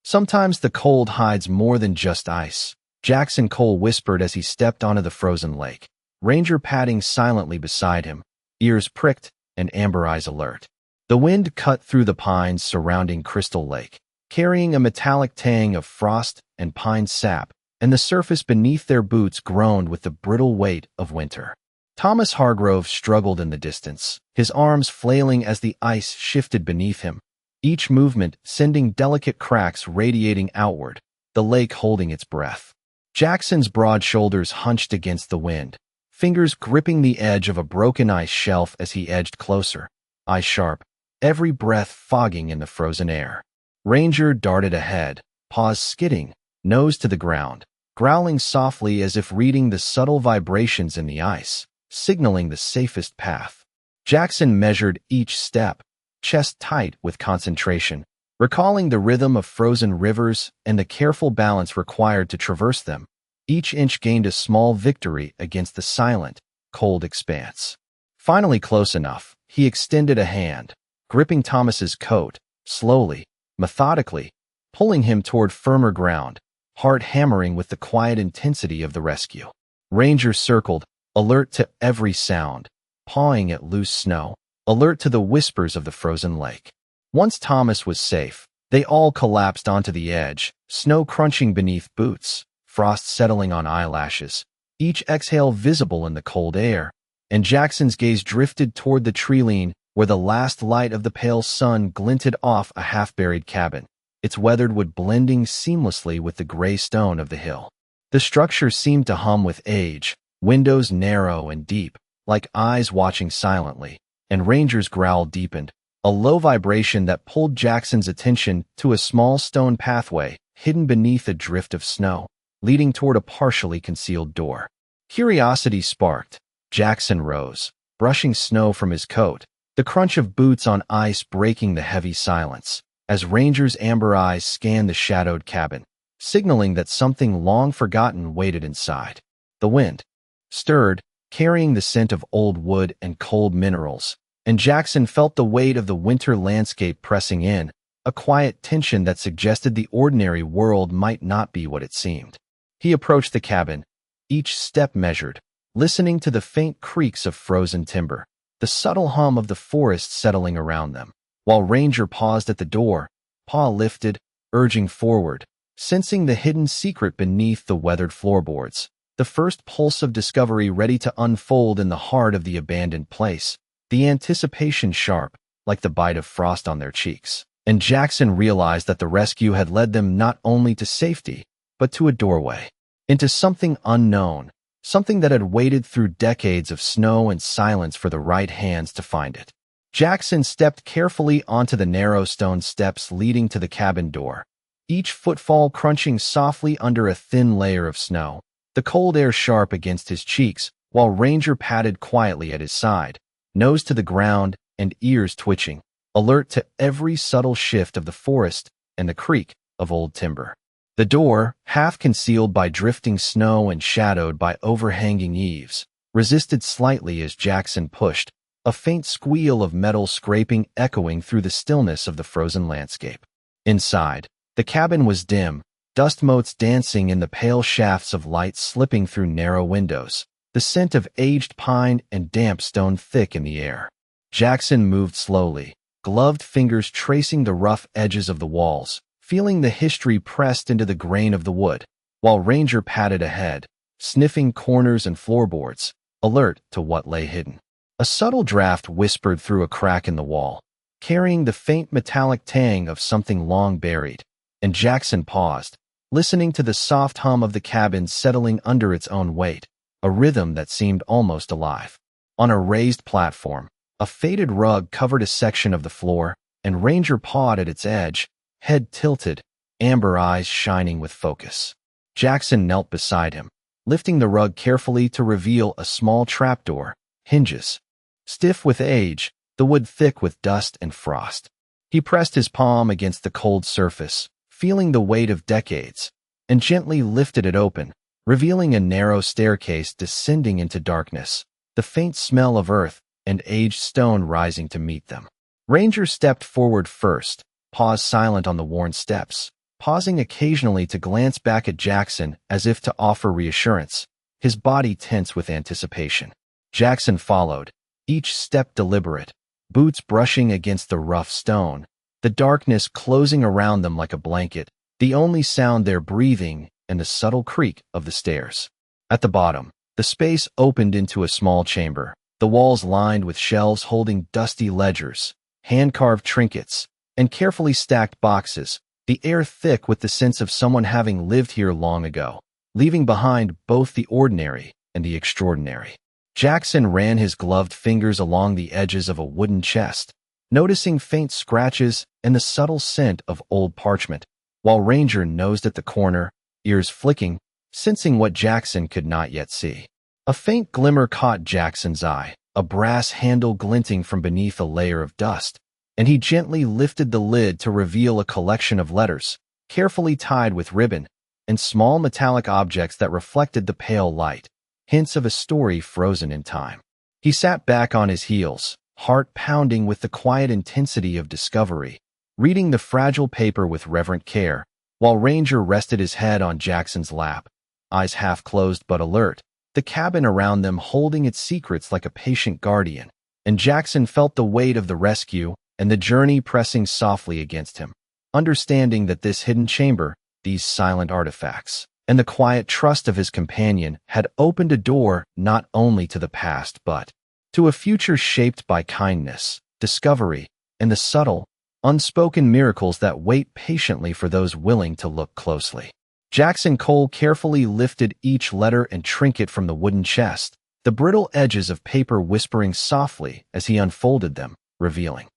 Sometimes the cold hides more than just ice, Jackson Cole whispered as he stepped onto the frozen lake, Ranger padding silently beside him, ears pricked and amber eyes alert. The wind cut through the pines surrounding Crystal Lake, carrying a metallic tang of frost and pine sap, and the surface beneath their boots groaned with the brittle weight of winter. Thomas Hargrove struggled in the distance, his arms flailing as the ice shifted beneath him, each movement sending delicate cracks radiating outward, the lake holding its breath. Jackson's broad shoulders hunched against the wind, fingers gripping the edge of a broken ice shelf as he edged closer, eyes sharp, every breath fogging in the frozen air. Ranger darted ahead, paws skidding, nose to the ground, growling softly as if reading the subtle vibrations in the ice, signaling the safest path. Jackson measured each step, chest tight with concentration, recalling the rhythm of frozen rivers and the careful balance required to traverse them. Each inch gained a small victory against the silent, cold expanse. Finally close enough, he extended a hand, gripping Thomas's coat, slowly, methodically, pulling him toward firmer ground, heart hammering with the quiet intensity of the rescue. Ranger circled, alert to every sound, pawing at loose snow, alert to the whispers of the frozen lake. Once Thomas was safe, they all collapsed onto the edge, snow crunching beneath boots, frost settling on eyelashes, each exhale visible in the cold air, and Jackson's gaze drifted toward the tree-line where the last light of the pale sun glinted off a half-buried cabin, its weathered wood blending seamlessly with the gray stone of the hill. The structure seemed to hum with age, windows narrow and deep, like eyes watching silently, and Ranger's growl deepened, a low vibration that pulled Jackson's attention to a small stone pathway hidden beneath a drift of snow, leading toward a partially concealed door. Curiosity sparked. Jackson rose, brushing snow from his coat, the crunch of boots on ice breaking the heavy silence, as Ranger's amber eyes scanned the shadowed cabin, signaling that something long forgotten waited inside. The wind stirred, carrying the scent of old wood and cold minerals, and Jackson felt the weight of the winter landscape pressing in, a quiet tension that suggested the ordinary world might not be what it seemed. He approached the cabin, each step measured, listening to the faint creaks of frozen timber, the subtle hum of the forest settling around them. While Ranger paused at the door, paw lifted, urging forward, sensing the hidden secret beneath the weathered floorboards, the first pulse of discovery ready to unfold in the heart of the abandoned place, the anticipation sharp, like the bite of frost on their cheeks. And Jackson realized that the rescue had led them not only to safety, but to a doorway, into something unknown, something that had waited through decades of snow and silence for the right hands to find it. Jackson stepped carefully onto the narrow stone steps leading to the cabin door, each footfall crunching softly under a thin layer of snow, the cold air sharp against his cheeks, while Ranger padded quietly at his side, nose to the ground and ears twitching, alert to every subtle shift of the forest and the creak of old timber. The door, half concealed by drifting snow and shadowed by overhanging eaves, resisted slightly as Jackson pushed, a faint squeal of metal scraping echoing through the stillness of the frozen landscape. Inside, the cabin was dim, dust motes dancing in the pale shafts of light slipping through narrow windows, the scent of aged pine and damp stone thick in the air. Jackson moved slowly, gloved fingers tracing the rough edges of the walls, feeling the history pressed into the grain of the wood, while Ranger padded ahead, sniffing corners and floorboards, alert to what lay hidden. A subtle draft whispered through a crack in the wall, carrying the faint metallic tang of something long buried, and Jackson paused, listening to the soft hum of the cabin settling under its own weight, a rhythm that seemed almost alive. On a raised platform, a faded rug covered a section of the floor, and Ranger pawed at its edge, head tilted, amber eyes shining with focus. Jackson knelt beside him, lifting the rug carefully to reveal a small trapdoor, hinges. Stiff with age, the wood thick with dust and frost. He pressed his palm against the cold surface, feeling the weight of decades, and gently lifted it open, revealing a narrow staircase descending into darkness, the faint smell of earth and aged stone rising to meet them. Ranger stepped forward first, paws silent on the worn steps, pausing occasionally to glance back at Jackson as if to offer reassurance, his body tense with anticipation. Jackson followed, each step deliberate, boots brushing against the rough stone, the darkness closing around them like a blanket, the only sound their breathing and the subtle creak of the stairs. At the bottom, the space opened into a small chamber, the walls lined with shelves holding dusty ledgers, hand-carved trinkets, and carefully stacked boxes, the air thick with the sense of someone having lived here long ago, leaving behind both the ordinary and the extraordinary. Jackson ran his gloved fingers along the edges of a wooden chest, noticing faint scratches and the subtle scent of old parchment, while Ranger nosed at the corner, ears flicking, sensing what Jackson could not yet see. A faint glimmer caught Jackson's eye, a brass handle glinting from beneath a layer of dust, and he gently lifted the lid to reveal a collection of letters, carefully tied with ribbon, and small metallic objects that reflected the pale light, hints of a story frozen in time. He sat back on his heels, heart pounding with the quiet intensity of discovery, reading the fragile paper with reverent care, while Ranger rested his head on Jackson's lap, eyes half closed but alert, the cabin around them holding its secrets like a patient guardian, and Jackson felt the weight of the rescue and the journey pressing softly against him, understanding that this hidden chamber, these silent artifacts, and the quiet trust of his companion had opened a door not only to the past but to a future shaped by kindness, discovery, and the subtle, unspoken miracles that wait patiently for those willing to look closely. Jackson Cole carefully lifted each letter and trinket from the wooden chest, the brittle edges of paper whispering softly as he unfolded them, revealing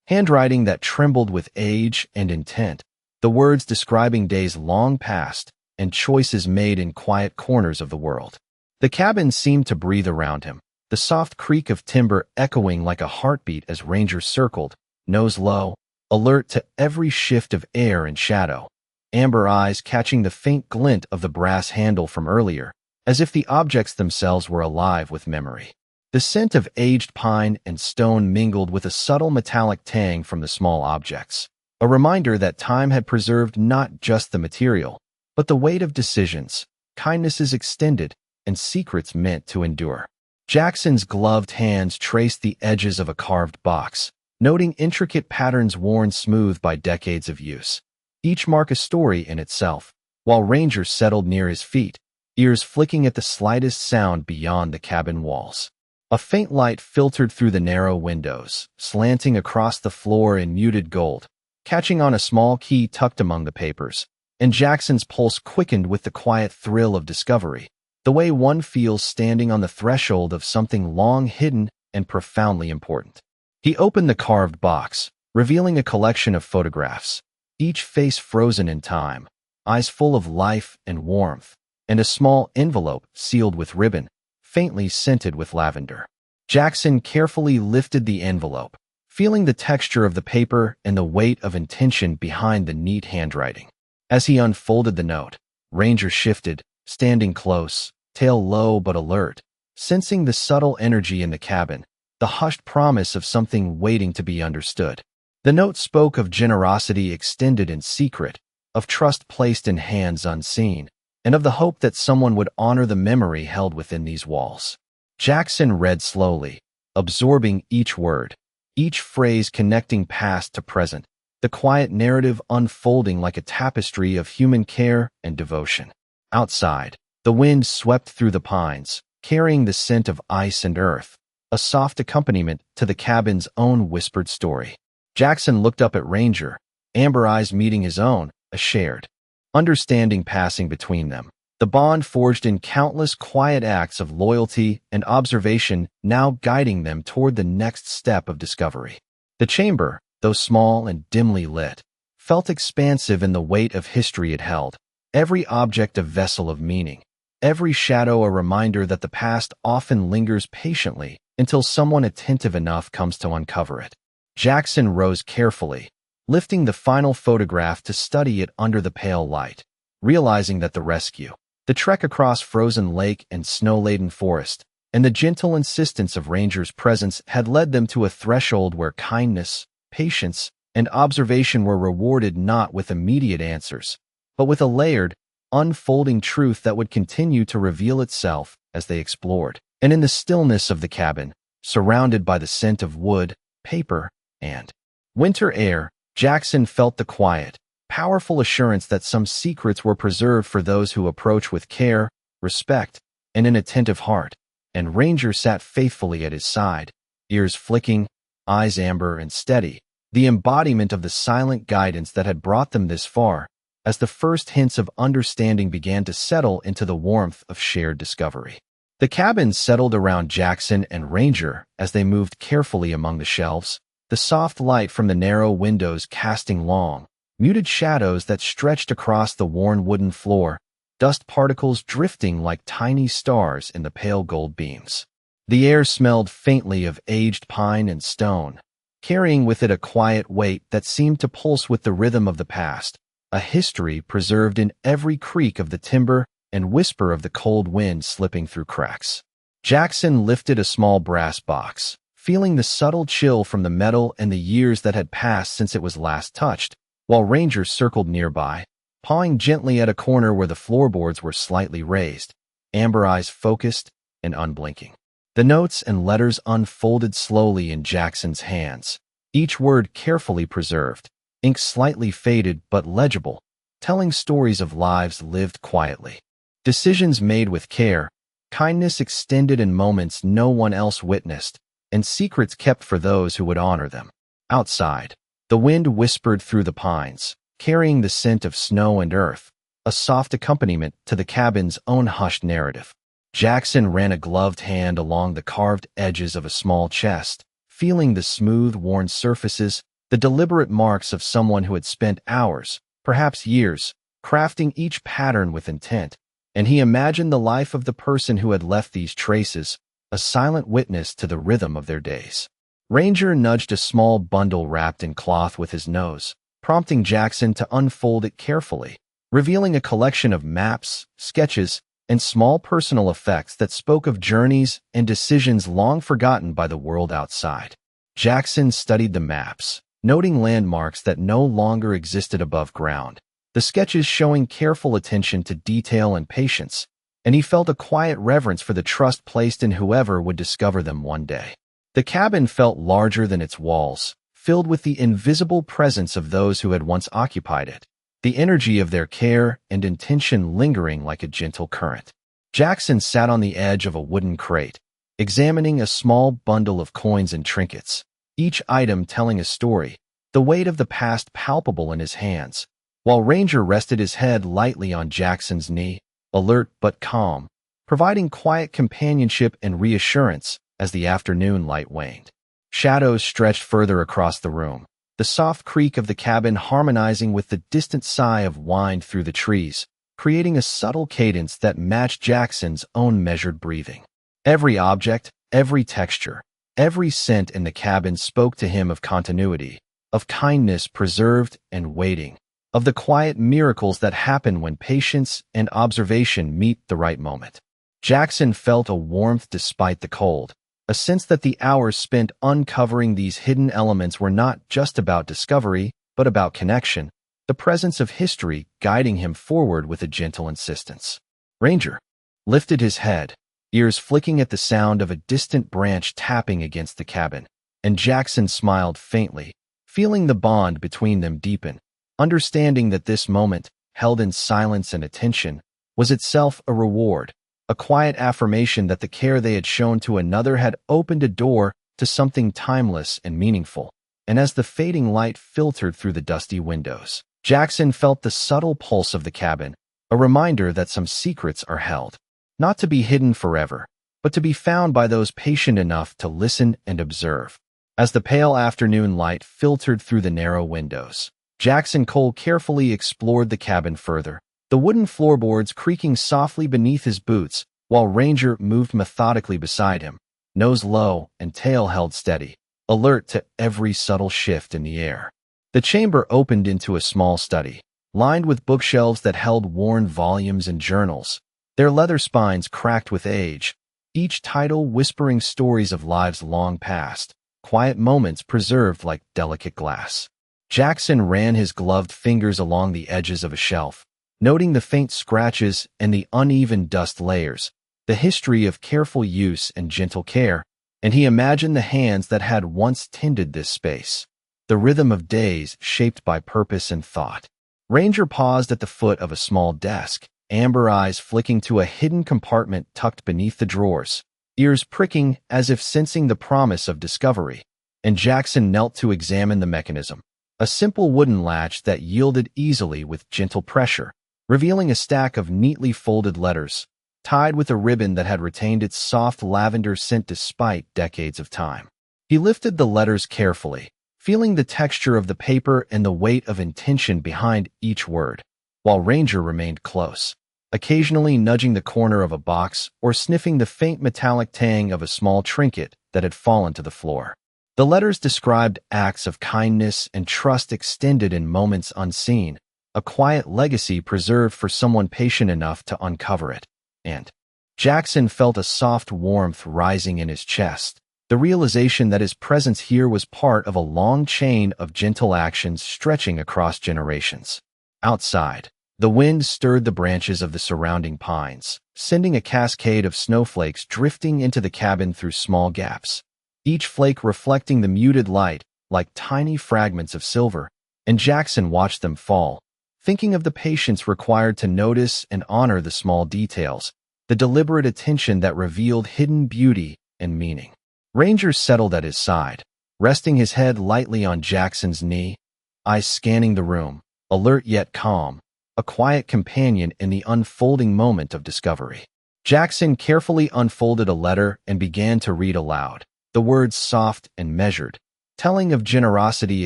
handwriting that trembled with age and intent, the words describing days long past and choices made in quiet corners of the world. The cabin seemed to breathe around him, the soft creak of timber echoing like a heartbeat as Ranger circled, nose low, alert to every shift of air and shadow, amber eyes catching the faint glint of the brass handle from earlier, as if the objects themselves were alive with memory. The scent of aged pine and stone mingled with a subtle metallic tang from the small objects, a reminder that time had preserved not just the material, but the weight of decisions, kindnesses extended, and secrets meant to endure. Jackson's gloved hands traced the edges of a carved box, noting intricate patterns worn smooth by decades of use, each mark a story in itself, while Ranger settled near his feet, ears flicking at the slightest sound beyond the cabin walls. A faint light filtered through the narrow windows, slanting across the floor in muted gold, catching on a small key tucked among the papers, and Jackson's pulse quickened with the quiet thrill of discovery, the way one feels standing on the threshold of something long hidden and profoundly important. He opened the carved box, revealing a collection of photographs, each face frozen in time, eyes full of life and warmth, and a small envelope sealed with ribbon, faintly scented with lavender. Jackson carefully lifted the envelope, feeling the texture of the paper and the weight of intention behind the neat handwriting. As he unfolded the note, Ranger shifted, standing close, tail low but alert, sensing the subtle energy in the cabin, the hushed promise of something waiting to be understood. The note spoke of generosity extended in secret, of trust placed in hands unseen, and of the hope that someone would honor the memory held within these walls. Jackson read slowly, absorbing each word, each phrase connecting past to present, the quiet narrative unfolding like a tapestry of human care and devotion. Outside, the wind swept through the pines, carrying the scent of ice and earth, a soft accompaniment to the cabin's own whispered story. Jackson looked up at Ranger, amber eyes meeting his own, a shared understanding passing between them, the bond forged in countless quiet acts of loyalty and observation now guiding them toward the next step of discovery. The chamber, though small and dimly lit, felt expansive in the weight of history it held, every object a vessel of meaning, every shadow a reminder that the past often lingers patiently until someone attentive enough comes to uncover it. Jackson rose carefully, lifting the final photograph to study it under the pale light, realizing that the rescue, the trek across frozen lake and snow-laden forest, and the gentle insistence of Ranger's presence had led them to a threshold where kindness, patience, and observation were rewarded not with immediate answers, but with a layered, unfolding truth that would continue to reveal itself as they explored. And in the stillness of the cabin, surrounded by the scent of wood, paper, and winter air, Jackson felt the quiet, powerful assurance that some secrets were preserved for those who approach with care, respect, and an attentive heart. And Ranger sat faithfully at his side, ears flicking, eyes amber and steady, the embodiment of the silent guidance that had brought them this far, as the first hints of understanding began to settle into the warmth of shared discovery. The cabin settled around Jackson and Ranger as they moved carefully among the shelves, the soft light from the narrow windows casting long, muted shadows that stretched across the worn wooden floor, dust particles drifting like tiny stars in the pale gold beams. The air smelled faintly of aged pine and stone, carrying with it a quiet weight that seemed to pulse with the rhythm of the past, a history preserved in every creak of the timber and whisper of the cold wind slipping through cracks. Jackson lifted a small brass box, feeling the subtle chill from the metal and the years that had passed since it was last touched, while Ranger circled nearby, pawing gently at a corner where the floorboards were slightly raised, amber eyes focused and unblinking. The notes and letters unfolded slowly in Jackson's hands, each word carefully preserved, ink slightly faded but legible, telling stories of lives lived quietly. Decisions made with care, kindness extended in moments no one else witnessed, and secrets kept for those who would honor them. Outside, the wind whispered through the pines, carrying the scent of snow and earth, a soft accompaniment to the cabin's own hushed narrative. Jackson ran a gloved hand along the carved edges of a small chest, feeling the smooth, worn surfaces, the deliberate marks of someone who had spent hours, perhaps years, crafting each pattern with intent. And he imagined the life of the person who had left these traces, a silent witness to the rhythm of their days. Ranger nudged a small bundle wrapped in cloth with his nose, prompting Jackson to unfold it carefully, revealing a collection of maps, sketches, and small personal effects that spoke of journeys and decisions long forgotten by the world outside. Jackson studied the maps, noting landmarks that no longer existed above ground, the sketches showing careful attention to detail and patience, and he felt a quiet reverence for the trust placed in whoever would discover them one day. The cabin felt larger than its walls, filled with the invisible presence of those who had once occupied it, the energy of their care and intention lingering like a gentle current. Jackson sat on the edge of a wooden crate, examining a small bundle of coins and trinkets, each item telling a story, the weight of the past palpable in his hands, while Ranger rested his head lightly on Jackson's knee, alert but calm, providing quiet companionship and reassurance as the afternoon light waned. Shadows stretched further across the room, the soft creak of the cabin harmonizing with the distant sigh of wind through the trees, creating a subtle cadence that matched Jackson's own measured breathing. Every object, every texture, every scent in the cabin spoke to him of continuity, of kindness preserved and waiting, of the quiet miracles that happen when patience and observation meet the right moment. Jackson felt a warmth despite the cold, a sense that the hours spent uncovering these hidden elements were not just about discovery, but about connection, the presence of history guiding him forward with a gentle insistence. Ranger lifted his head, ears flicking at the sound of a distant branch tapping against the cabin, and Jackson smiled faintly, feeling the bond between them deepen, understanding that this moment, held in silence and attention, was itself a reward, a quiet affirmation that the care they had shown to another had opened a door to something timeless and meaningful. And as the fading light filtered through the dusty windows, Jackson felt the subtle pulse of the cabin, a reminder that some secrets are held, not to be hidden forever, but to be found by those patient enough to listen and observe. As the pale afternoon light filtered through the narrow windows, Jackson Cole carefully explored the cabin further, the wooden floorboards creaking softly beneath his boots, while Ranger moved methodically beside him, nose low and tail held steady, alert to every subtle shift in the air. The chamber opened into a small study, lined with bookshelves that held worn volumes and journals, their leather spines cracked with age, each title whispering stories of lives long past, quiet moments preserved like delicate glass. Jackson ran his gloved fingers along the edges of a shelf, noting the faint scratches and the uneven dust layers, the history of careful use and gentle care, and he imagined the hands that had once tended this space, the rhythm of days shaped by purpose and thought. Ranger paused at the foot of a small desk, amber eyes flicking to a hidden compartment tucked beneath the drawers, ears pricking as if sensing the promise of discovery, and Jackson knelt to examine the mechanism, a simple wooden latch that yielded easily with gentle pressure, revealing a stack of neatly folded letters, tied with a ribbon that had retained its soft lavender scent despite decades of time. He lifted the letters carefully, feeling the texture of the paper and the weight of intention behind each word, while Ranger remained close, occasionally nudging the corner of a box or sniffing the faint metallic tang of a small trinket that had fallen to the floor. The letters described acts of kindness and trust extended in moments unseen, a quiet legacy preserved for someone patient enough to uncover it. And Jackson felt a soft warmth rising in his chest, the realization that his presence here was part of a long chain of gentle actions stretching across generations. Outside, the wind stirred the branches of the surrounding pines, sending a cascade of snowflakes drifting into the cabin through small gaps, each flake reflecting the muted light like tiny fragments of silver, and Jackson watched them fall, thinking of the patience required to notice and honor the small details, the deliberate attention that revealed hidden beauty and meaning. Ranger settled at his side, resting his head lightly on Jackson's knee, eyes scanning the room, alert yet calm, a quiet companion in the unfolding moment of discovery. Jackson carefully unfolded a letter and began to read aloud, the words soft and measured, telling of generosity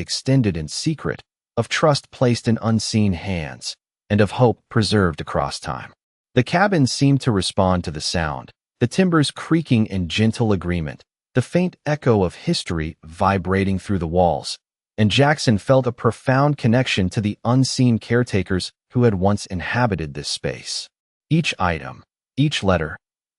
extended in secret, of trust placed in unseen hands, and of hope preserved across time. The cabin seemed to respond to the sound, the timbers creaking in gentle agreement, the faint echo of history vibrating through the walls, and Jackson felt a profound connection to the unseen caretakers who had once inhabited this space. Each item, each letter,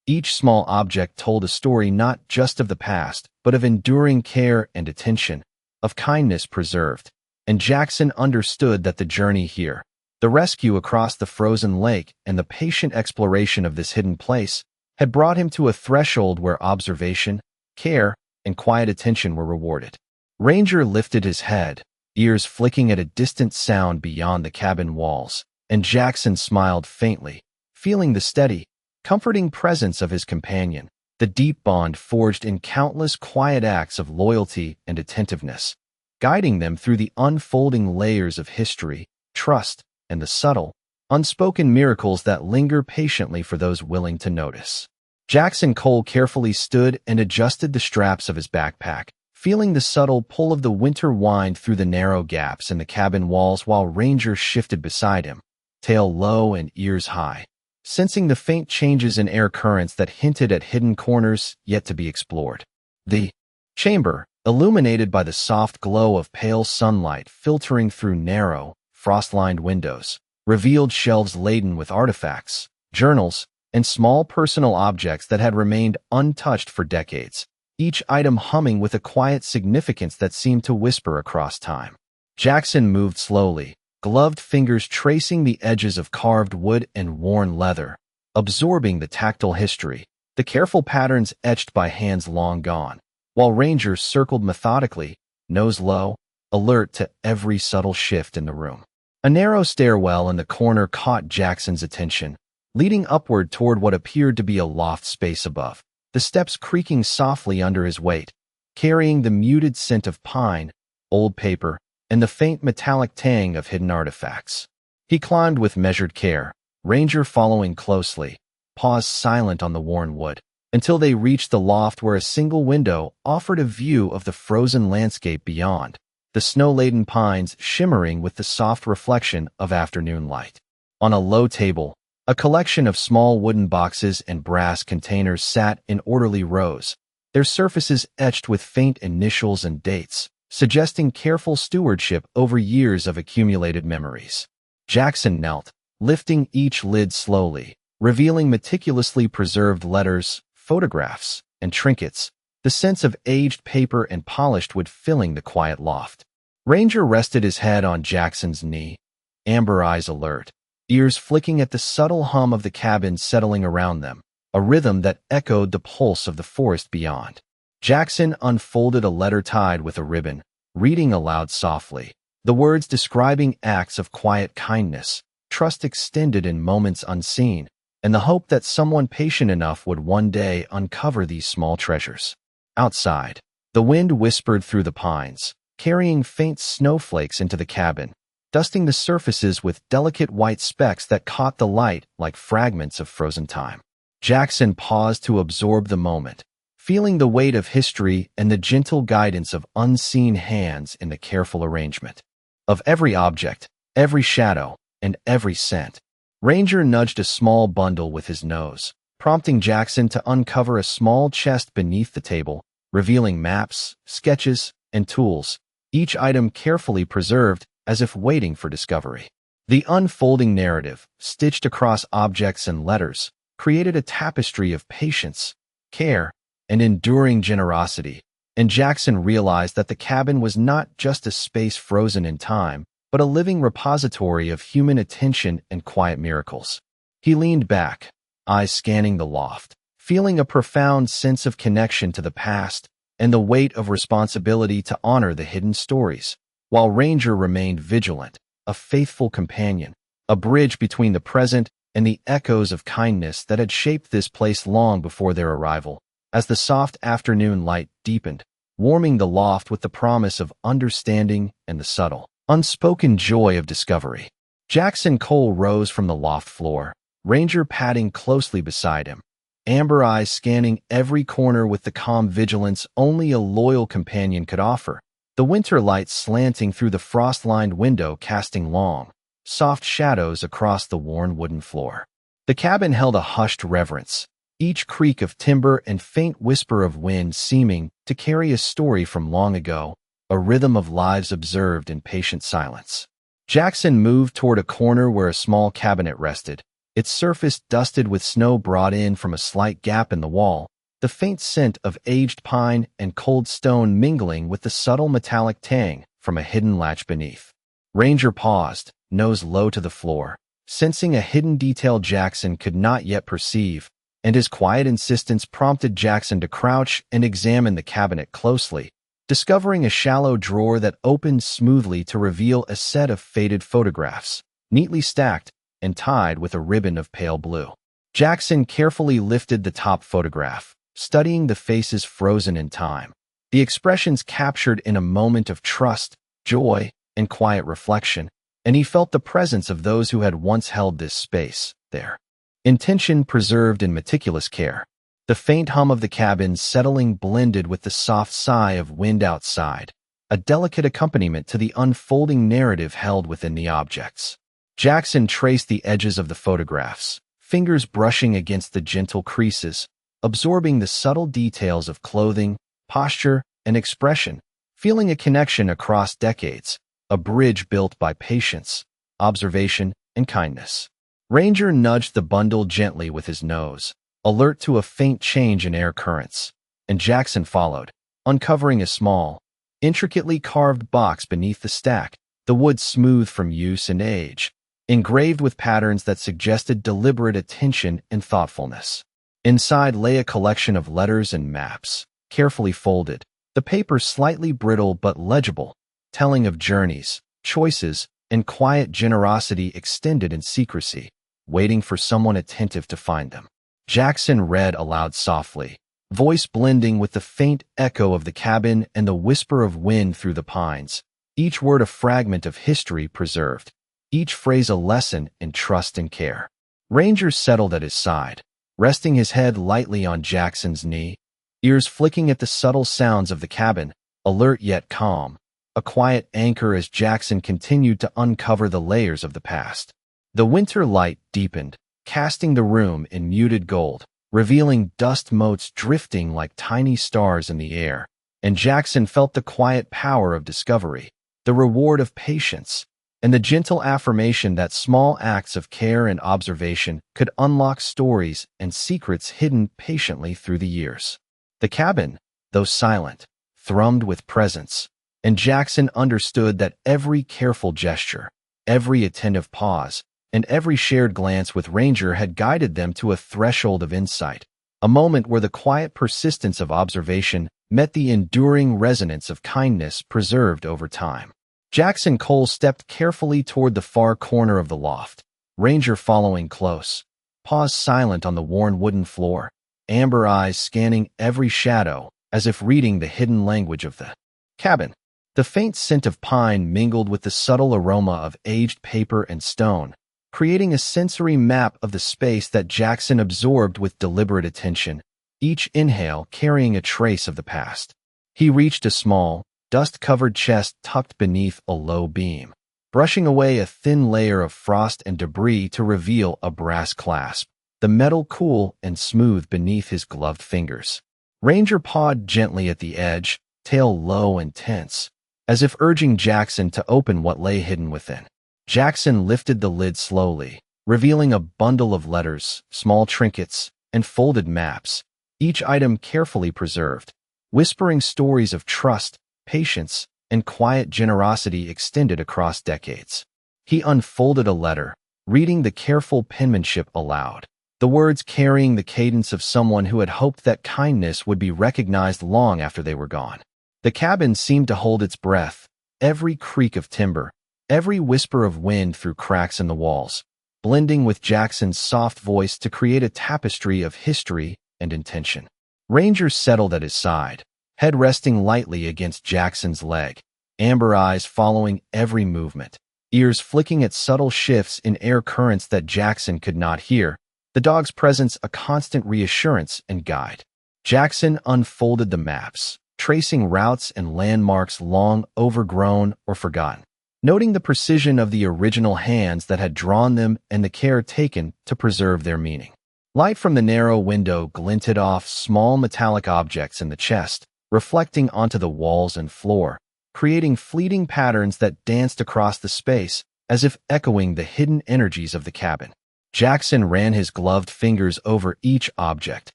each small object told a story not just of the past, but of enduring care and attention, of kindness preserved, and Jackson understood that the journey here, the rescue across the frozen lake, and the patient exploration of this hidden place had brought him to a threshold where observation, care, and quiet attention were rewarded. Ranger lifted his head, ears flicking at a distant sound beyond the cabin walls, and Jackson smiled faintly, feeling the steady, comforting presence of his companion, the deep bond forged in countless quiet acts of loyalty and attentiveness, guiding them through the unfolding layers of history, trust, and the subtle, unspoken miracles that linger patiently for those willing to notice. Jackson Cole carefully stood and adjusted the straps of his backpack, feeling the subtle pull of the winter wind through the narrow gaps in the cabin walls while Ranger shifted beside him, tail low and ears high, sensing the faint changes in air currents that hinted at hidden corners yet to be explored. The chamber, illuminated by the soft glow of pale sunlight filtering through narrow, frost-lined windows, revealed shelves laden with artifacts, journals, and small personal objects that had remained untouched for decades, each item humming with a quiet significance that seemed to whisper across time. Jackson moved slowly, gloved fingers tracing the edges of carved wood and worn leather, absorbing the tactile history, the careful patterns etched by hands long gone, while Ranger circled methodically, nose low, alert to every subtle shift in the room. A narrow stairwell in the corner caught Jackson's attention, leading upward toward what appeared to be a loft space above, the steps creaking softly under his weight, carrying the muted scent of pine, old paper, and the faint metallic tang of hidden artifacts. He climbed with measured care, Ranger following closely, Paws silent on the worn wood, until they reached the loft where a single window offered a view of the frozen landscape beyond, the snow-laden pines shimmering with the soft reflection of afternoon light. On a low table, a collection of small wooden boxes and brass containers sat in orderly rows, their surfaces etched with faint initials and dates, suggesting careful stewardship over years of accumulated memories. Jackson knelt, lifting each lid slowly, revealing meticulously preserved letters, photographs, and trinkets, the sense of aged paper and polished wood filling the quiet loft. Ranger rested his head on Jackson's knee, amber eyes alert, ears flicking at the subtle hum of the cabin settling around them, a rhythm that echoed the pulse of the forest beyond. Jackson unfolded a letter tied with a ribbon, reading aloud softly, the words describing acts of quiet kindness, trust extended in moments unseen, and the hope that someone patient enough would one day uncover these small treasures. Outside, the wind whispered through the pines, carrying faint snowflakes into the cabin, dusting the surfaces with delicate white specks that caught the light like fragments of frozen time. Jackson paused to absorb the moment, feeling the weight of history and the gentle guidance of unseen hands in the careful arrangement. Of every object, every shadow, and every scent, Ranger nudged a small bundle with his nose, prompting Jackson to uncover a small chest beneath the table, revealing maps, sketches, and tools, each item carefully preserved as if waiting for discovery. The unfolding narrative, stitched across objects and letters, created a tapestry of patience, care, and enduring generosity, and Jackson realized that the cabin was not just a space frozen in time, but a living repository of human attention and quiet miracles. He leaned back, eyes scanning the loft, feeling a profound sense of connection to the past and the weight of responsibility to honor the hidden stories, while Ranger remained vigilant, a faithful companion, a bridge between the present and the echoes of kindness that had shaped this place long before their arrival. As the soft afternoon light deepened, warming the loft with the promise of understanding and the subtle, unspoken joy of discovery, Jackson Cole rose from the loft floor, Ranger padding closely beside him, amber eyes scanning every corner with the calm vigilance only a loyal companion could offer, the winter light slanting through the frost-lined window casting long, soft shadows across the worn wooden floor. The cabin held a hushed reverence, each creak of timber and faint whisper of wind seeming to carry a story from long ago, a rhythm of lives observed in patient silence. Jackson moved toward a corner where a small cabinet rested, its surface dusted with snow brought in from a slight gap in the wall, the faint scent of aged pine and cold stone mingling with the subtle metallic tang from a hidden latch beneath. Ranger paused, nose low to the floor, sensing a hidden detail Jackson could not yet perceive, and his quiet insistence prompted Jackson to crouch and examine the cabinet closely, discovering a shallow drawer that opened smoothly to reveal a set of faded photographs, neatly stacked and tied with a ribbon of pale blue. Jackson carefully lifted the top photograph, studying the faces frozen in time, the expressions captured in a moment of trust, joy, and quiet reflection, and he felt the presence of those who had once held this space, their intention preserved in meticulous care. The faint hum of the cabin settling blended with the soft sigh of wind outside, a delicate accompaniment to the unfolding narrative held within the objects. Jackson traced the edges of the photographs, fingers brushing against the gentle creases, absorbing the subtle details of clothing, posture, and expression, feeling a connection across decades, a bridge built by patience, observation, and kindness. Ranger nudged the bundle gently with his nose, alert to a faint change in air currents, and Jackson followed, uncovering a small, intricately carved box beneath the stack, the wood smooth from use and age, engraved with patterns that suggested deliberate attention and thoughtfulness. Inside lay a collection of letters and maps, carefully folded, the paper slightly brittle but legible, telling of journeys, choices, and quiet generosity extended in secrecy, waiting for someone attentive to find them. Jackson read aloud softly, voice blending with the faint echo of the cabin and the whisper of wind through the pines, each word a fragment of history preserved, each phrase a lesson in trust and care. Ranger settled at his side, resting his head lightly on Jackson's knee, ears flicking at the subtle sounds of the cabin, alert yet calm, a quiet anchor as Jackson continued to uncover the layers of the past. The winter light deepened, casting the room in muted gold, revealing dust motes drifting like tiny stars in the air, and Jackson felt the quiet power of discovery, the reward of patience, and the gentle affirmation that small acts of care and observation could unlock stories and secrets hidden patiently through the years. The cabin, though silent, thrummed with presence, and Jackson understood that every careful gesture, every attentive pause, and every shared glance with Ranger had guided them to a threshold of insight, a moment where the quiet persistence of observation met the enduring resonance of kindness preserved over time. Jackson Cole stepped carefully toward the far corner of the loft, Ranger following close, Paws silent on the worn wooden floor, amber eyes scanning every shadow as if reading the hidden language of the cabin. The faint scent of pine mingled with the subtle aroma of aged paper and stone, creating a sensory map of the space that Jackson absorbed with deliberate attention, each inhale carrying a trace of the past. He reached a small, dust-covered chest tucked beneath a low beam, brushing away a thin layer of frost and debris to reveal a brass clasp, the metal cool and smooth beneath his gloved fingers. Ranger pawed gently at the edge, tail low and tense, as if urging Jackson to open what lay hidden within. Jackson lifted the lid slowly, revealing a bundle of letters, small trinkets, and folded maps, each item carefully preserved, whispering stories of trust, patience, and quiet generosity extended across decades. He unfolded a letter, reading the careful penmanship aloud, the words carrying the cadence of someone who had hoped that kindness would be recognized long after they were gone. The cabin seemed to hold its breath, every creak of timber, every whisper of wind through cracks in the walls, blending with Jackson's soft voice to create a tapestry of history and intention. Ranger settled at his side, head resting lightly against Jackson's leg, amber eyes following every movement, ears flicking at subtle shifts in air currents that Jackson could not hear, the dog's presence a constant reassurance and guide. Jackson unfolded the maps, tracing routes and landmarks long overgrown or forgotten, noting the precision of the original hands that had drawn them and the care taken to preserve their meaning. Light from the narrow window glinted off small metallic objects in the chest, reflecting onto the walls and floor, creating fleeting patterns that danced across the space as if echoing the hidden energies of the cabin. Jackson ran his gloved fingers over each object,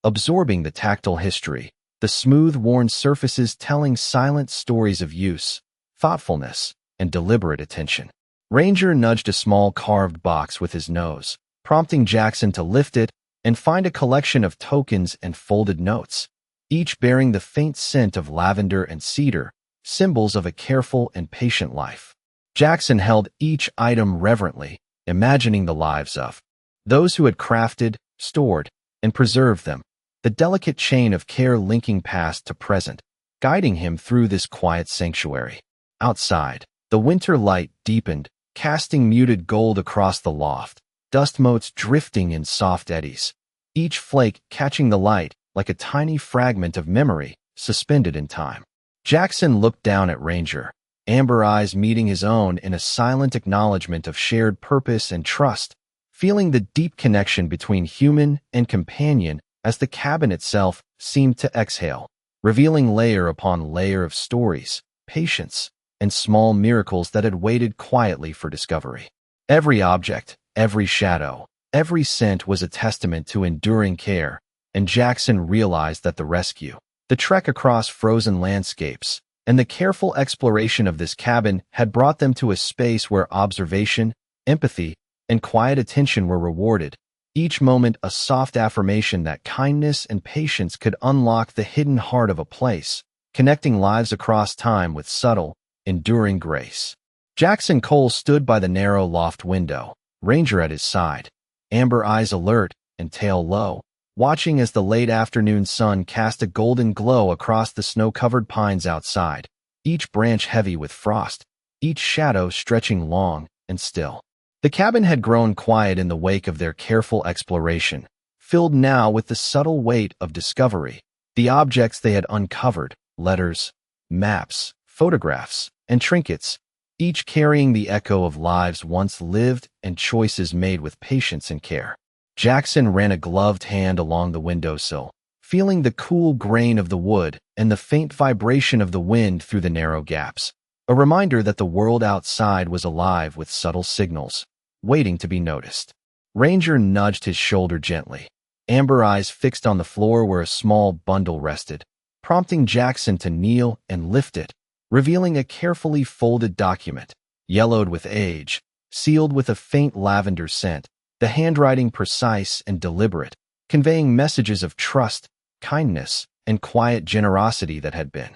absorbing the tactile history, the smooth, worn surfaces telling silent stories of use, thoughtfulness, and deliberate attention. Ranger nudged a small carved box with his nose, prompting Jackson to lift it and find a collection of tokens and folded notes, each bearing the faint scent of lavender and cedar, symbols of a careful and patient life. Jackson held each item reverently, imagining the lives of those who had crafted, stored, and preserved them, the delicate chain of care linking past to present, guiding him through this quiet sanctuary. Outside, the winter light deepened, casting muted gold across the loft, dust motes drifting in soft eddies, each flake catching the light like a tiny fragment of memory suspended in time. Jackson looked down at Ranger, amber eyes meeting his own in a silent acknowledgement of shared purpose and trust, feeling the deep connection between human and companion as the cabin itself seemed to exhale, revealing layer upon layer of stories, patience, and small miracles that had waited quietly for discovery. Every object, every shadow, every scent was a testament to enduring care, and Jackson realized that the rescue, the trek across frozen landscapes, and the careful exploration of this cabin had brought them to a space where observation, empathy, and quiet attention were rewarded, each moment a soft affirmation that kindness and patience could unlock the hidden heart of a place, connecting lives across time with subtle, enduring grace. Jackson Cole stood by the narrow loft window, Ranger at his side, amber eyes alert and tail low, watching as the late afternoon sun cast a golden glow across the snow-covered pines outside, each branch heavy with frost, each shadow stretching long and still. The cabin had grown quiet in the wake of their careful exploration, filled now with the subtle weight of discovery, the objects they had uncovered, letters, maps, photographs, and trinkets, each carrying the echo of lives once lived and choices made with patience and care. Jackson ran a gloved hand along the windowsill, feeling the cool grain of the wood and the faint vibration of the wind through the narrow gaps, a reminder that the world outside was alive with subtle signals, waiting to be noticed. Ranger nudged his shoulder gently, amber eyes fixed on the floor where a small bundle rested, prompting Jackson to kneel and lift it, revealing a carefully folded document, yellowed with age, sealed with a faint lavender scent, the handwriting precise and deliberate, conveying messages of trust, kindness, and quiet generosity that had been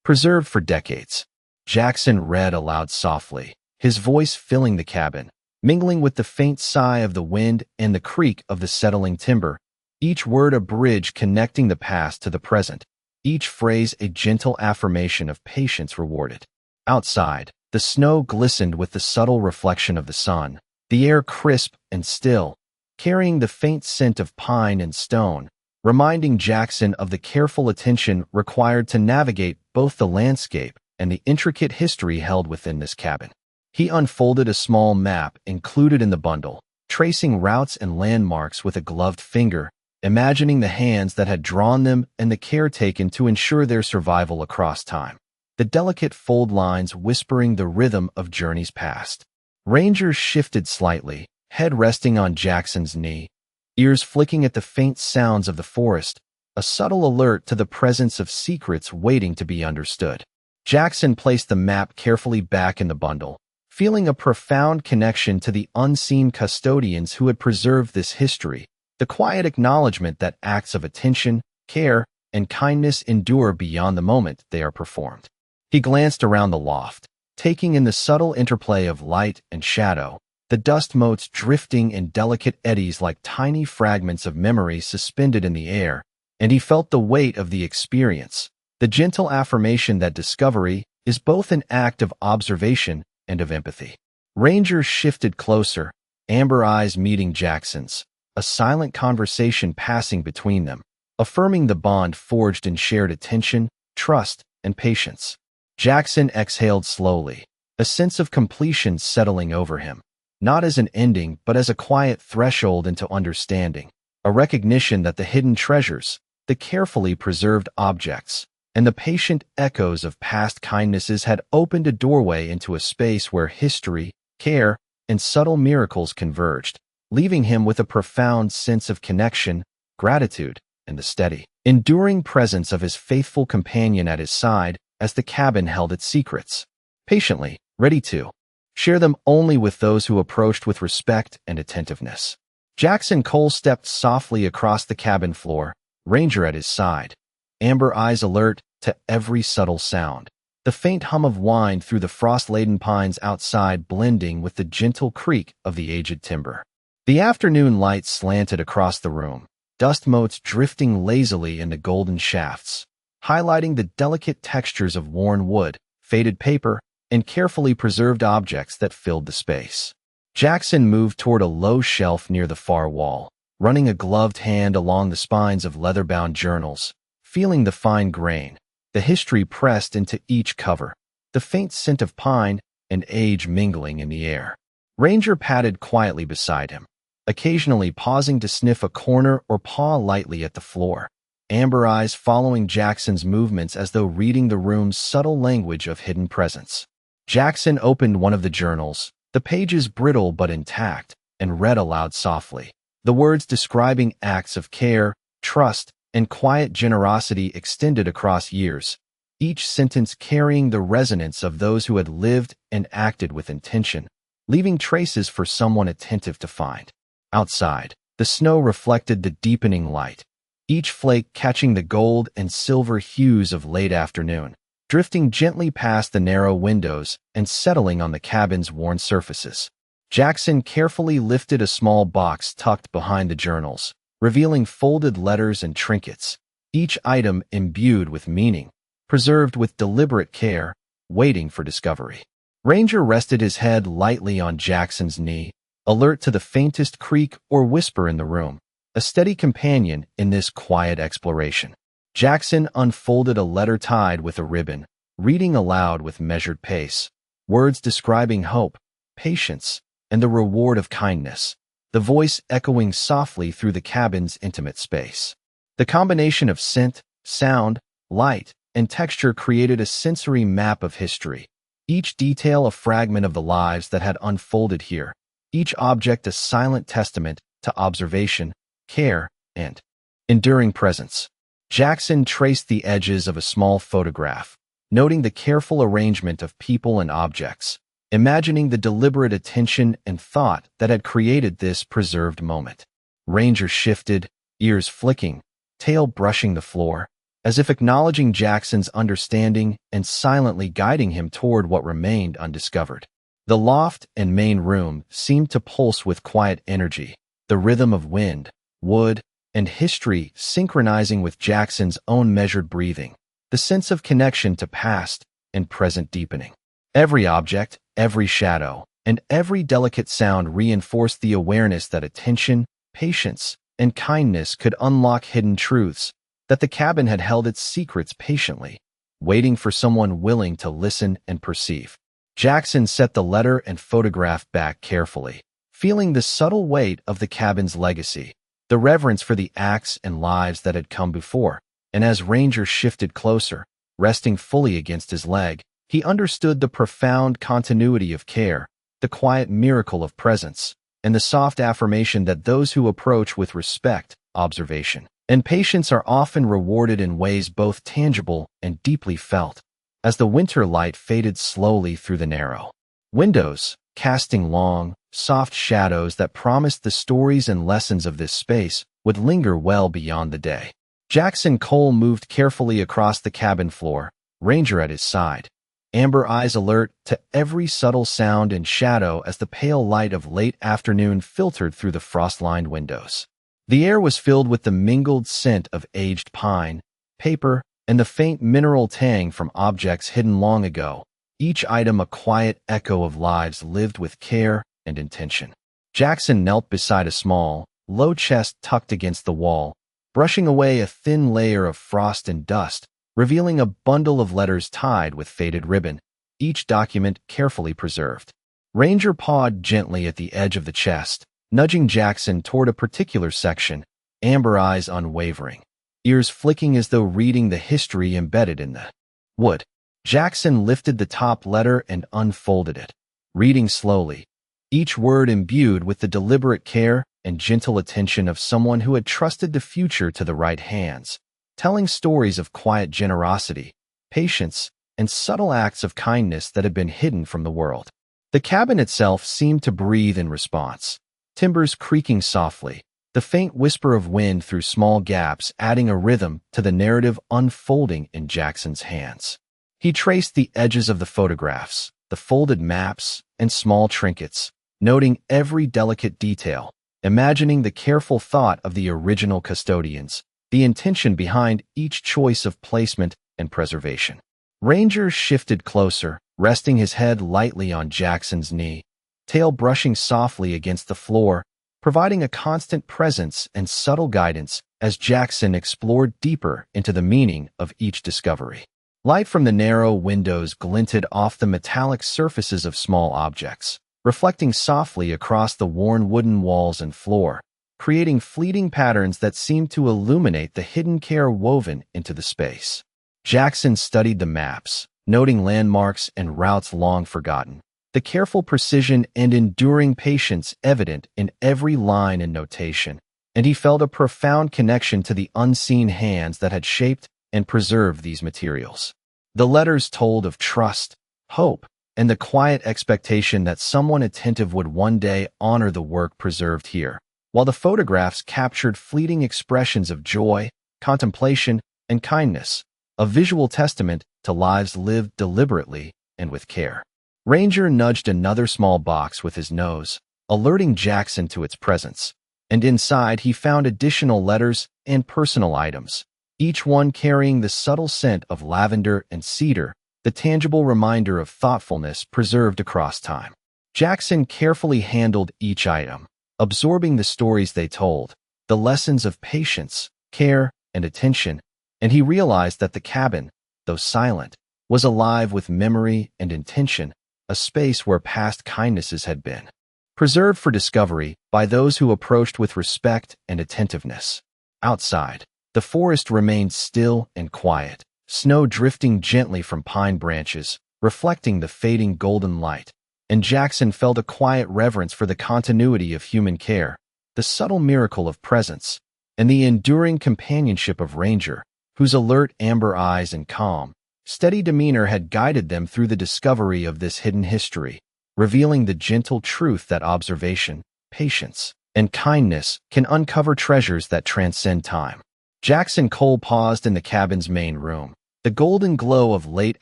preserved for decades. Jackson read aloud softly, his voice filling the cabin, mingling with the faint sigh of the wind and the creak of the settling timber, each word a bridge connecting the past to the present, each phrase a gentle affirmation of patience rewarded. Outside, the snow glistened with the subtle reflection of the sun, the air crisp and still, carrying the faint scent of pine and stone, reminding Jackson of the careful attention required to navigate both the landscape and the intricate history held within this cabin. He unfolded a small map included in the bundle, tracing routes and landmarks with a gloved finger, imagining the hands that had drawn them and the care taken to ensure their survival across time. The delicate fold lines whispering the rhythm of journeys past. Ranger shifted slightly, head resting on Jackson's knee, ears flicking at the faint sounds of the forest, a subtle alert to the presence of secrets waiting to be understood. Jackson placed the map carefully back in the bundle, feeling a profound connection to the unseen custodians who had preserved this history, the quiet acknowledgement that acts of attention, care, and kindness endure beyond the moment they are performed. He glanced around the loft, taking in the subtle interplay of light and shadow, the dust motes drifting in delicate eddies like tiny fragments of memory suspended in the air, and he felt the weight of the experience, the gentle affirmation that discovery is both an act of observation and of empathy. Ranger shifted closer, amber eyes meeting Jackson's, a silent conversation passing between them, affirming the bond forged in shared attention, trust, and patience. Jackson exhaled slowly, a sense of completion settling over him, not as an ending but as a quiet threshold into understanding, a recognition that the hidden treasures, the carefully preserved objects, and the patient echoes of past kindnesses had opened a doorway into a space where history, care, and subtle miracles converged, leaving him with a profound sense of connection, gratitude, and the steady, enduring presence of his faithful companion at his side as the cabin held its secrets, patiently, ready to share them only with those who approached with respect and attentiveness. Jackson Cole stepped softly across the cabin floor, Ranger at his side, amber eyes alert to every subtle sound, the faint hum of wine through the frost-laden pines outside blending with the gentle creak of the aged timber. The afternoon light slanted across the room, dust motes drifting lazily in the golden shafts, highlighting the delicate textures of worn wood, faded paper, and carefully preserved objects that filled the space. Jackson moved toward a low shelf near the far wall, running a gloved hand along the spines of leather-bound journals, feeling the fine grain, the history pressed into each cover, the faint scent of pine and age mingling in the air. Ranger padded quietly beside him, occasionally pausing to sniff a corner or paw lightly at the floor, amber eyes following Jackson's movements as though reading the room's subtle language of hidden presence. Jackson opened one of the journals, the pages brittle but intact, and read aloud softly, the words describing acts of care, trust, and quiet generosity extended across years, each sentence carrying the resonance of those who had lived and acted with intention, leaving traces for someone attentive to find. Outside, the snow reflected the deepening light, each flake catching the gold and silver hues of late afternoon, drifting gently past the narrow windows and settling on the cabin's worn surfaces. Jackson carefully lifted a small box tucked behind the journals, revealing folded letters and trinkets, each item imbued with meaning, preserved with deliberate care, waiting for discovery. Ranger rested his head lightly on Jackson's knee, alert to the faintest creak or whisper in the room, a steady companion in this quiet exploration. Jackson unfolded a letter tied with a ribbon, reading aloud with measured pace, words describing hope, patience, and the reward of kindness, the voice echoing softly through the cabin's intimate space. The combination of scent, sound, light, and texture created a sensory map of history, each detail a fragment of the lives that had unfolded here, each object a silent testament to observation, care, and enduring presence. Jackson traced the edges of a small photograph, noting the careful arrangement of people and objects, imagining the deliberate attention and thought that had created this preserved moment. Ranger shifted, ears flicking, tail brushing the floor, as if acknowledging Jackson's understanding and silently guiding him toward what remained undiscovered. The loft and main room seemed to pulse with quiet energy, the rhythm of wind, wood, and history synchronizing with Jackson's own measured breathing, the sense of connection to past and present deepening. Every object, every shadow, and every delicate sound reinforced the awareness that attention, patience, and kindness could unlock hidden truths, that the cabin had held its secrets patiently, waiting for someone willing to listen and perceive. Jackson set the letter and photograph back carefully, feeling the subtle weight of the cabin's legacy, the reverence for the acts and lives that had come before, and as Ranger shifted closer, resting fully against his leg, he understood the profound continuity of care, the quiet miracle of presence, and the soft affirmation that those who approach with respect, observation, and patience are often rewarded in ways both tangible and deeply felt. As the winter light faded slowly through the narrow windows, casting long, soft shadows that promised the stories and lessons of this space would linger well beyond the day. Jackson Cole moved carefully across the cabin floor, Ranger at his side, amber eyes alert to every subtle sound and shadow as the pale light of late afternoon filtered through the frost-lined windows. The air was filled with the mingled scent of aged pine, paper, and the faint mineral tang from objects hidden long ago, each item a quiet echo of lives lived with care and intention. Jackson knelt beside a small, low chest tucked against the wall, brushing away a thin layer of frost and dust, revealing a bundle of letters tied with faded ribbon, each document carefully preserved. Ranger pawed gently at the edge of the chest, nudging Jackson toward a particular section, amber eyes unwavering, ears flicking as though reading the history embedded in the wood. Jackson lifted the top letter and unfolded it, reading slowly, each word imbued with the deliberate care and gentle attention of someone who had trusted the future to the right hands, telling stories of quiet generosity, patience, and subtle acts of kindness that had been hidden from the world. The cabin itself seemed to breathe in response, timbers creaking softly, the faint whisper of wind through small gaps adding a rhythm to the narrative unfolding in Jackson's hands. He traced the edges of the photographs, the folded maps, and small trinkets, noting every delicate detail, imagining the careful thought of the original custodians, the intention behind each choice of placement and preservation. Ranger shifted closer, resting his head lightly on Jackson's knee, tail brushing softly against the floor, providing a constant presence and subtle guidance as Jackson explored deeper into the meaning of each discovery. Light from the narrow windows glinted off the metallic surfaces of small objects, reflecting softly across the worn wooden walls and floor, creating fleeting patterns that seemed to illuminate the hidden care woven into the space. Jackson studied the maps, noting landmarks and routes long forgotten, the careful precision and enduring patience evident in every line and notation, and he felt a profound connection to the unseen hands that had shaped and preserved these materials. The letters told of trust, hope, and the quiet expectation that someone attentive would one day honor the work preserved here, while the photographs captured fleeting expressions of joy, contemplation, and kindness, a visual testament to lives lived deliberately and with care. Ranger nudged another small box with his nose, alerting Jackson to its presence, and inside he found additional letters and personal items, each one carrying the subtle scent of lavender and cedar, the tangible reminder of thoughtfulness preserved across time. Jackson carefully handled each item, absorbing the stories they told, the lessons of patience, care, and attention, and he realized that the cabin, though silent, was alive with memory and intention, a space where past kindnesses had been preserved for discovery by those who approached with respect and attentiveness. Outside, the forest remained still and quiet, snow drifting gently from pine branches, reflecting the fading golden light, and Jackson felt a quiet reverence for the continuity of human care, the subtle miracle of presence, and the enduring companionship of Ranger, whose alert amber eyes and calm, Steady demeanor had guided them through the discovery of this hidden history, revealing the gentle truth that observation, patience, and kindness can uncover treasures that transcend time. Jackson Cole paused in the cabin's main room, the golden glow of late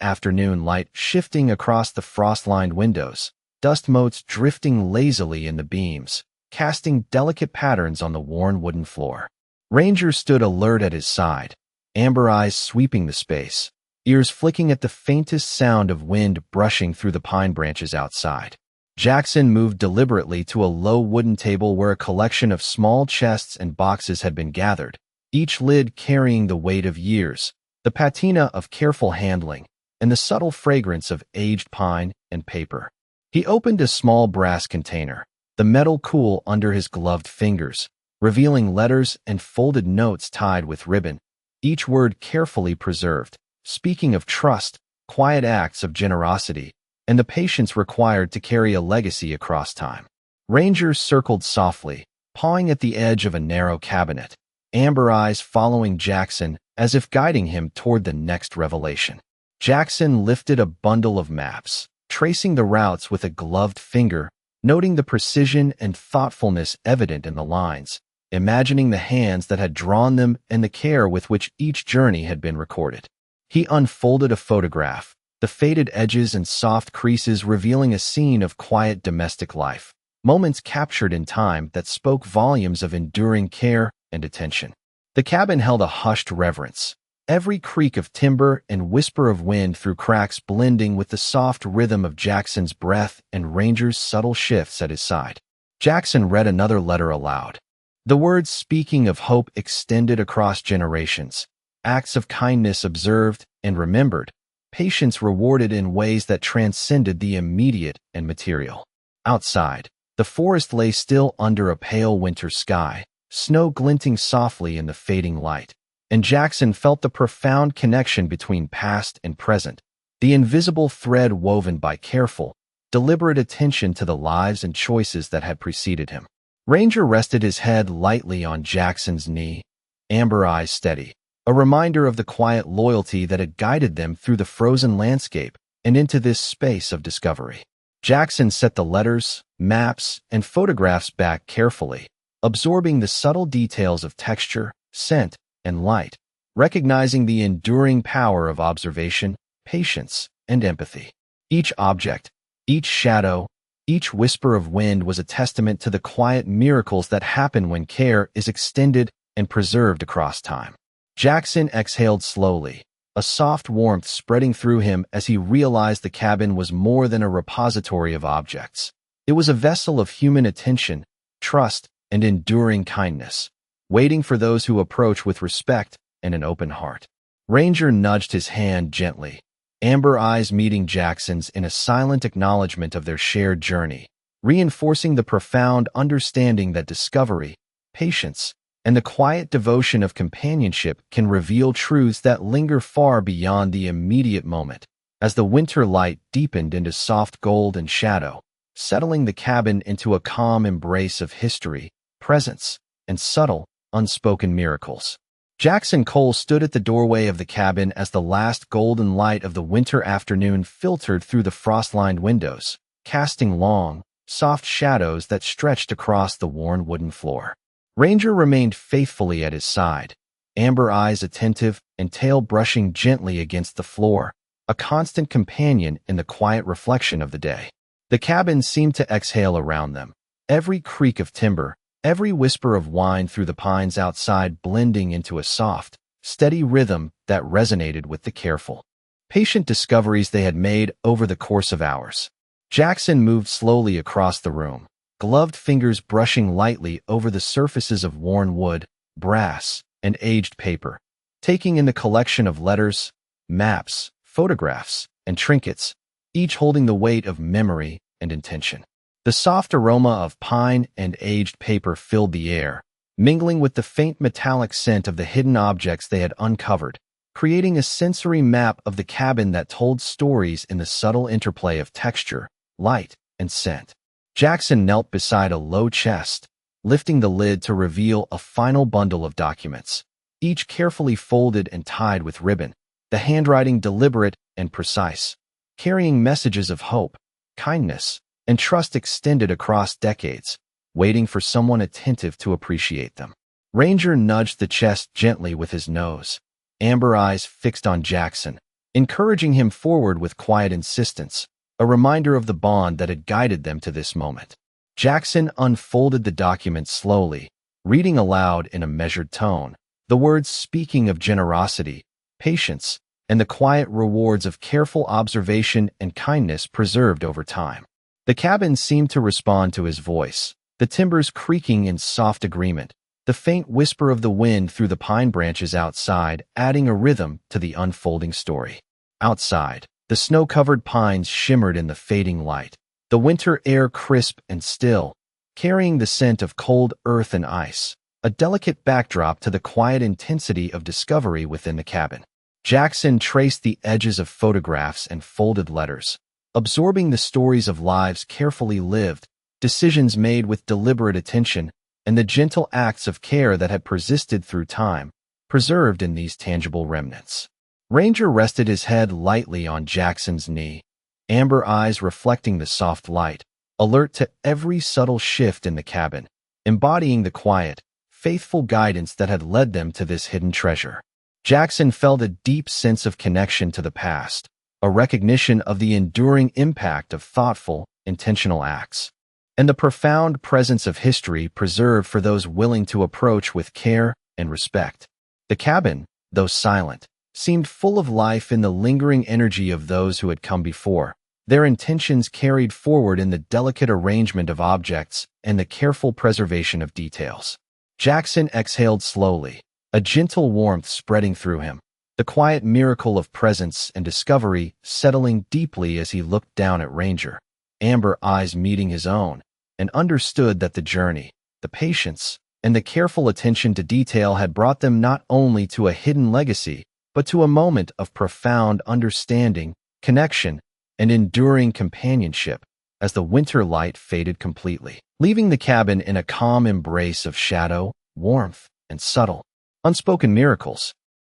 afternoon light shifting across the frost-lined windows, dust motes drifting lazily in the beams, casting delicate patterns on the worn wooden floor. Ranger stood alert at his side, amber eyes sweeping the space, ears flicking at the faintest sound of wind brushing through the pine branches outside. Jackson moved deliberately to a low wooden table where a collection of small chests and boxes had been gathered, each lid carrying the weight of years, the patina of careful handling, and the subtle fragrance of aged pine and paper. He opened a small brass container, the metal cool under his gloved fingers, revealing letters and folded notes tied with ribbon, each word carefully preserved, speaking of trust, quiet acts of generosity, and the patience required to carry a legacy across time. Ranger circled softly, pawing at the edge of a narrow cabinet, amber eyes following Jackson as if guiding him toward the next revelation. Jackson lifted a bundle of maps, tracing the routes with a gloved finger, noting the precision and thoughtfulness evident in the lines, imagining the hands that had drawn them and the care with which each journey had been recorded. He unfolded a photograph, the faded edges and soft creases revealing a scene of quiet domestic life, moments captured in time that spoke volumes of enduring care and attention. The cabin held a hushed reverence, every creak of timber and whisper of wind through cracks blending with the soft rhythm of Jackson's breath and Ranger's subtle shifts at his side. Jackson read another letter aloud. The words speaking of hope extended across generations, acts of kindness observed and remembered, patience rewarded in ways that transcended the immediate and material. Outside, the forest lay still under a pale winter sky, snow glinting softly in the fading light, and Jackson felt the profound connection between past and present, the invisible thread woven by careful, deliberate attention to the lives and choices that had preceded him. Ranger rested his head lightly on Jackson's knee, amber eyes steady, a reminder of the quiet loyalty that had guided them through the frozen landscape and into this space of discovery. Jackson set the letters, maps, and photographs back carefully, absorbing the subtle details of texture, scent, and light, recognizing the enduring power of observation, patience, and empathy. Each object, each shadow, each whisper of wind was a testament to the quiet miracles that happen when care is extended and preserved across time. Jackson exhaled slowly, a soft warmth spreading through him as he realized the cabin was more than a repository of objects. It was a vessel of human attention, trust, and enduring kindness, waiting for those who approach with respect and an open heart. Ranger nudged his hand gently, amber eyes meeting Jackson's in a silent acknowledgement of their shared journey, reinforcing the profound understanding that discovery, patience, and the quiet devotion of companionship can reveal truths that linger far beyond the immediate moment. As the winter light deepened into soft gold and shadow, settling the cabin into a calm embrace of history, presence, and subtle, unspoken miracles. Jackson Cole stood at the doorway of the cabin as the last golden light of the winter afternoon filtered through the frost-lined windows, casting long, soft shadows that stretched across the worn wooden floor. Ranger remained faithfully at his side, amber eyes attentive and tail brushing gently against the floor, a constant companion in the quiet reflection of the day. The cabin seemed to exhale around them, every creak of timber, every whisper of wind through the pines outside blending into a soft, steady rhythm that resonated with the careful, patient discoveries they had made over the course of hours. Jackson moved slowly across the room, gloved fingers brushing lightly over the surfaces of worn wood, brass, and aged paper, taking in the collection of letters, maps, photographs, and trinkets, each holding the weight of memory and intention. The soft aroma of pine and aged paper filled the air, mingling with the faint metallic scent of the hidden objects they had uncovered, creating a sensory map of the cabin that told stories in the subtle interplay of texture, light, and scent. Jackson knelt beside a low chest, lifting the lid to reveal a final bundle of documents, each carefully folded and tied with ribbon, the handwriting deliberate and precise, carrying messages of hope, kindness, and trust extended across decades, waiting for someone attentive to appreciate them. Ranger nudged the chest gently with his nose, amber eyes fixed on Jackson, encouraging him forward with quiet insistence, a reminder of the bond that had guided them to this moment. Jackson unfolded the document slowly, reading aloud in a measured tone, the words speaking of generosity, patience, and the quiet rewards of careful observation and kindness preserved over time. The cabin seemed to respond to his voice, the timbers creaking in soft agreement, the faint whisper of the wind through the pine branches outside adding a rhythm to the unfolding story. Outside, the snow-covered pines shimmered in the fading light, the winter air crisp and still, carrying the scent of cold earth and ice, a delicate backdrop to the quiet intensity of discovery within the cabin. Jackson traced the edges of photographs and folded letters, absorbing the stories of lives carefully lived, decisions made with deliberate attention, and the gentle acts of care that had persisted through time, preserved in these tangible remnants. Ranger rested his head lightly on Jackson's knee, amber eyes reflecting the soft light, alert to every subtle shift in the cabin, embodying the quiet, faithful guidance that had led them to this hidden treasure. Jackson felt a deep sense of connection to the past, a recognition of the enduring impact of thoughtful, intentional acts, and the profound presence of history preserved for those willing to approach with care and respect. The cabin, though silent, seemed full of life in the lingering energy of those who had come before, their intentions carried forward in the delicate arrangement of objects and the careful preservation of details. Jackson exhaled slowly, a gentle warmth spreading through him, the quiet miracle of presence and discovery settling deeply as he looked down at Ranger, amber eyes meeting his own, and understood that the journey, the patience, and the careful attention to detail had brought them not only to a hidden legacy, but to a moment of profound understanding, connection, and enduring companionship as the winter light faded completely, leaving the cabin in a calm embrace of shadow, warmth, and subtle, unspoken miracles.